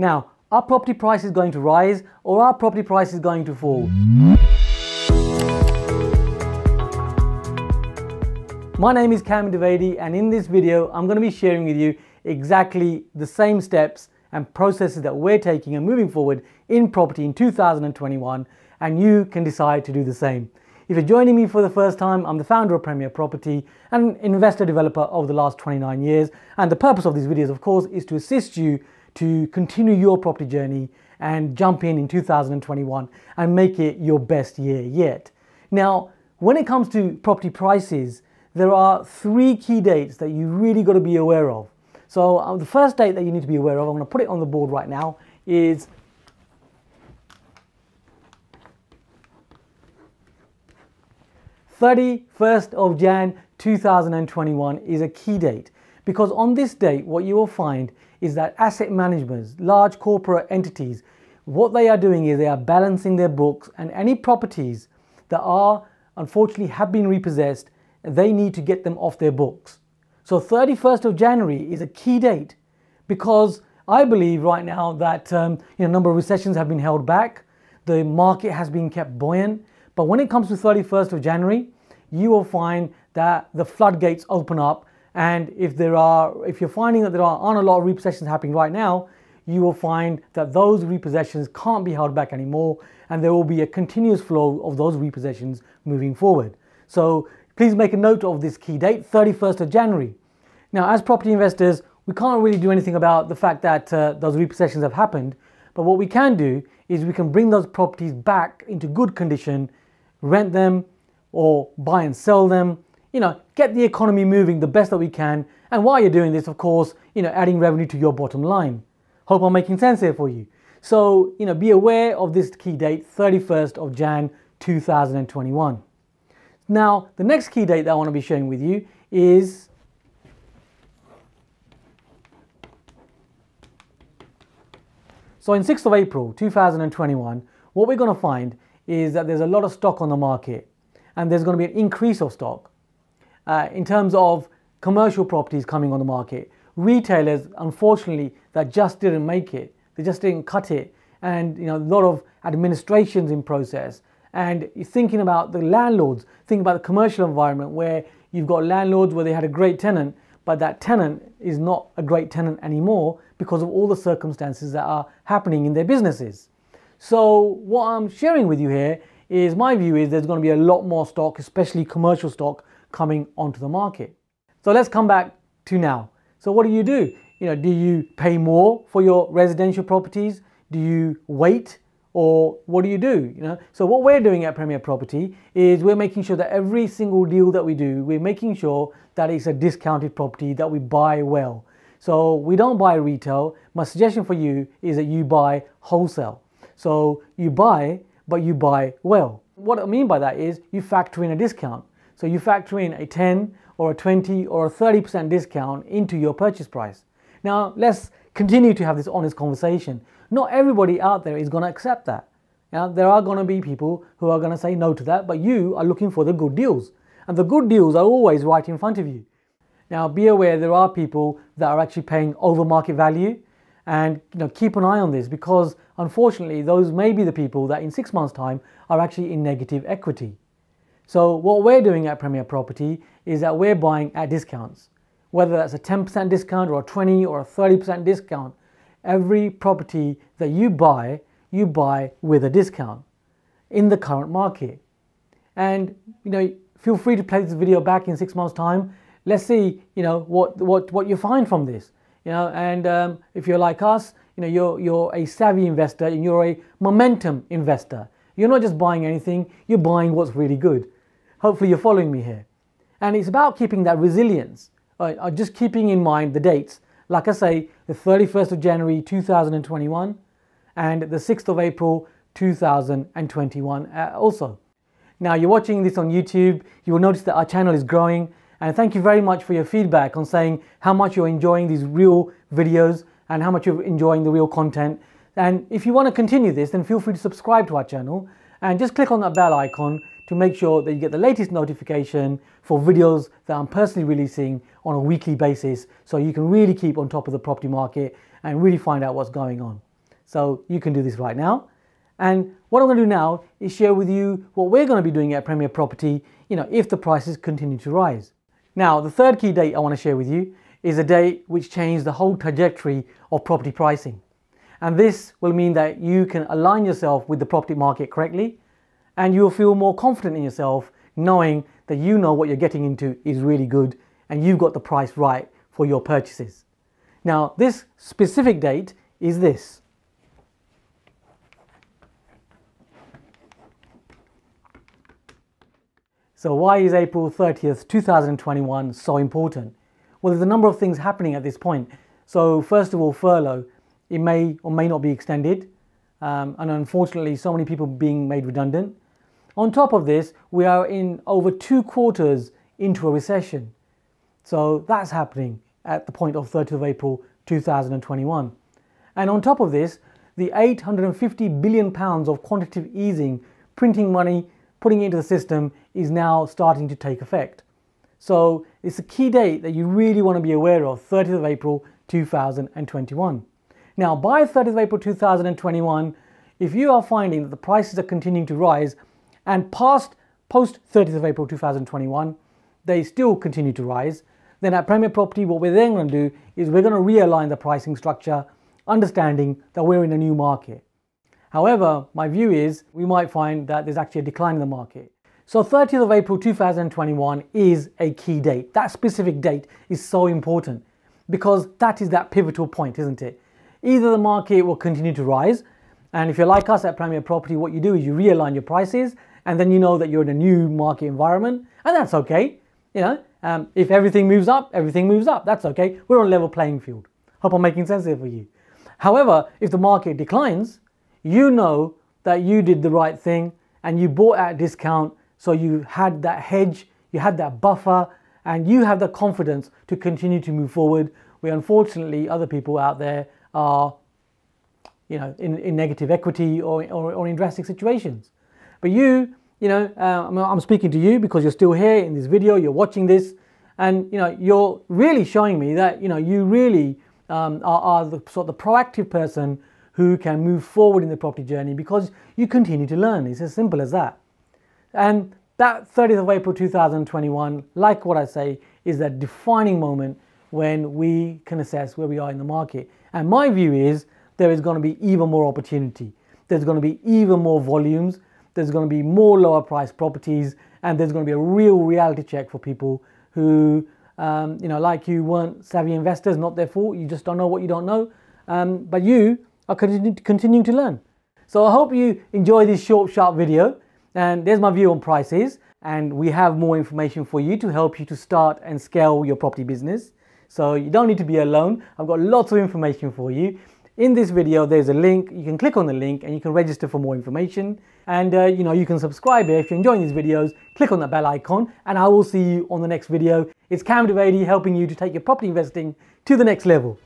Now, are property prices going to rise or are property prices going to fall? My name is Kam Dwivedi, and in this video I'm going to be sharing with you exactly the same steps and processes that we're taking and moving forward in property in 2021, and you can decide to do the same. If you're joining me for the first time, I'm the founder of Premier Property and an investor developer over the last 29 years, and the purpose of these videos of course is to assist you to continue your property journey and jump in 2021 and make it your best year yet. Now, when it comes to property prices, there are three key dates that you really got to be aware of. So the first date that you need to be aware of, I'm going to put it on the board right now, is Jan 31st 2021 is a key date, because on this date what you will find is that asset managers, large corporate entities, what they are doing is they are balancing their books, and any properties that are unfortunately have been repossessed, they need to get them off their books. So 31st of January is a key date, because I believe right now that a number of recessions have been held back, the market has been kept buoyant, but when it comes to 31st of January, you will find that the floodgates open up, and if you're finding that there aren't a lot of repossessions happening right now, you will find that those repossessions can't be held back anymore, and there will be a continuous flow of those repossessions moving forward. So please make a note of this key date, 31st of January. Now, as property investors, we can't really do anything about the fact that those repossessions have happened, but what we can do is we can bring those properties back into good condition, rent them or buy and sell them, get the economy moving the best that we can, and while you're doing this, of course, adding revenue to your bottom line. Hope I'm making sense here for you. So, be aware of this key date, 31st of Jan 2021. Now, the next key date that I want to be sharing with you is in 6th of April 2021, what we're going to find is that there's a lot of stock on the market, and there's going to be an increase of stock in terms of commercial properties coming on the market. Retailers, unfortunately, that just didn't make it, they just didn't cut it, and a lot of administrations in process. And you're thinking about the landlords, think about the commercial environment where you've got landlords where they had a great tenant, but that tenant is not a great tenant anymore because of all the circumstances that are happening in their businesses. So what I'm sharing with you here is my view is there's going to be a lot more stock, especially commercial stock, coming onto the market. So let's come back to now. So what do? Do you pay more for your residential properties? Do you wait? Or what do? So what we're doing at Premier Property is we're making sure that every single deal that we do, we're making sure that it's a discounted property, that we buy well. So we don't buy retail. My suggestion for you is that you buy wholesale. So you buy, but you buy well. What I mean by that is you factor in a discount. So you factor in a 10 or a 20 or a 30% discount into your purchase price. Now let's continue to have this honest conversation. Not everybody out there is going to accept that. There are going to be people who are going to say no to that, but you are looking for the good deals. And the good deals are always right in front of you. Now be aware there are people that are actually paying over market value, and keep an eye on this, because unfortunately those may be the people that in 6 months' time are actually in negative equity. So what we're doing at Premier Property is that we're buying at discounts. Whether that's a 10% discount or a 20 or a 30% discount, every property that you buy with a discount in the current market. And feel free to play this video back in 6 months' time. Let's see what you find from this. And if you're like us, you're a savvy investor and you're a momentum investor. You're not just buying anything, you're buying what's really good. Hopefully you're following me here. And it's about keeping that resilience. Just keeping in mind the dates. Like I say, the 31st of January 2021 and the 6th of April 2021 also. Now you're watching this on YouTube, you will notice that our channel is growing, and thank you very much for your feedback on saying how much you're enjoying these real videos and how much you're enjoying the real content. And if you want to continue this, then feel free to subscribe to our channel and just click on that bell icon to make sure that you get the latest notification for videos that I'm personally releasing on a weekly basis, so you can really keep on top of the property market and really find out what's going on. So you can do this right now. And what I'm going to do now is share with you what we're going to be doing at Premier Property, if the prices continue to rise. Now, the third key date I want to share with you is a date which changed the whole trajectory of property pricing. And this will mean that you can align yourself with the property market correctly, and you'll feel more confident in yourself knowing that you know what you're getting into is really good and you've got the price right for your purchases. Now, this specific date is this. So why is April 30th, 2021 so important? Well, there's a number of things happening at this point. So first of all, furlough, it may or may not be extended. And unfortunately, so many people being made redundant. On top of this, we are in over 2 quarters into a recession. So that's happening at the point of 30th of April 2021. And on top of this, the £850 billion of quantitative easing, printing money, putting it into the system is now starting to take effect. So it's a key date that you really want to be aware of, 30th of April 2021. Now, by 30th of April 2021, if you are finding that the prices are continuing to rise and post 30th of April 2021, they still continue to rise, then at Premier Property, what we're then going to do is we're going to realign the pricing structure, understanding that we're in a new market. However, my view is we might find that there's actually a decline in the market. So 30th of April 2021 is a key date. That specific date is so important because that is that pivotal point, isn't it? Either the market will continue to rise, and if you're like us at Premier Property, what you do is you realign your prices, and then you know that you're in a new market environment, and that's okay. If everything moves up, everything moves up. That's okay. We're on a level playing field. Hope I'm making sense here for you. However, if the market declines, you know that you did the right thing and you bought at a discount, so you had that hedge, you had that buffer, and you have the confidence to continue to move forward, where unfortunately other people out there are in negative equity or in drastic situations. But I'm speaking to you because you're still here in this video, you're watching this, and you're really showing me that you really are the proactive person who can move forward in the property journey because you continue to learn. It's as simple as that. And that 30th of April 2021, like what I say, is that defining moment when we can assess where we are in the market. And my view is there is going to be even more opportunity. There's going to be even more volumes. There's going to be more lower priced properties, and there's going to be a real reality check for people who, like you, weren't savvy investors. Not their fault. You just don't know what you don't know. But you are continuing to learn. So I hope you enjoy this short, sharp video. And there's my view on prices. And we have more information for you to help you to start and scale your property business. So you don't need to be alone. I've got lots of information for you. In this video, there's a link. You can click on the link and you can register for more information. And you can subscribe here if you're enjoying these videos. Click on that bell icon and I will see you on the next video. It's Cam Dwivedi helping you to take your property investing to the next level.